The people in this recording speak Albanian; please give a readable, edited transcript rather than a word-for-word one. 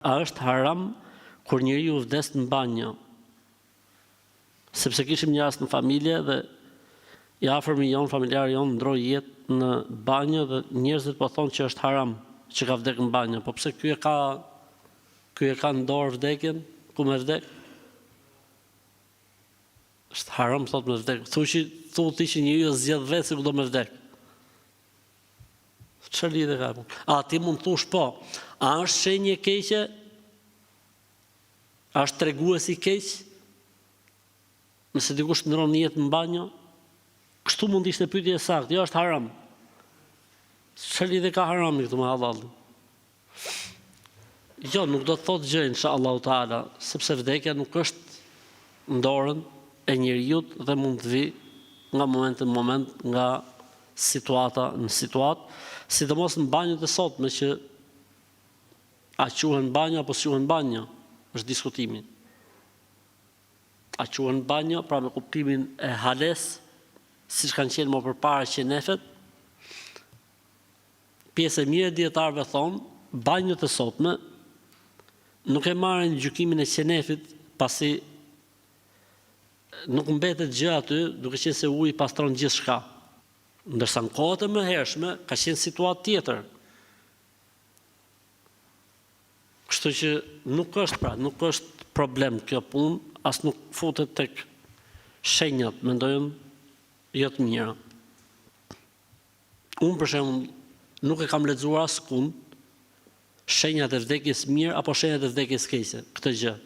A është haram kur njeriu vdes në banjë? Sepse kishim një rast në familje dhe i afërmi jon, familjarë jon ndroi jetë në banjë dhe njerëzit po thonë që është haram që ka vdekur në banjë. Po pse ky e ka në dorë vdekjen, ku më vdek? Është haram thot me vdek. Thuti që njeriu zgjedh vetë se ku do me vdek. Çfarë lidhje ka? A ti mund të thush po, a është shenjë e keqe? A është tregues i keq? Nëse dikush ndron jetë në banjë, kështu mund të ishte pyetje e saktë, jo është haram. Çfarë lidhje ka harami këtu me hallallin? Jo, nuk do të thotë gjë inshallah taala, sepse vdekja nuk është në dorën e njeriu dhe mund të vi nga moment në moment, nga situata në situatë, sidomos në banjët e sotme që a quhen banjë apo s'quhen banjë, është diskutimi. A quhen banjë, pra me kuptimin e hales, siç kanë qenë më përpara qenefet. Pjesë e mirë e dietarëve thonë, banjët e sotme nuk e marrin gjykimin e qenefit, pasi nuk mbetet gjë aty, duke qenë se uji pastron gjithçka. Ndërsa në kohët e mëhershme ka qenë situatë tjetër. Kështu që nuk është problem kjo punë, as nuk futet tek shenjat, mendojmë jo të mira. Unë për shembull nuk e kam lexuar askund shenjat e vdekjes mirë apo shenjat e vdekjes keqe, këtë gjë.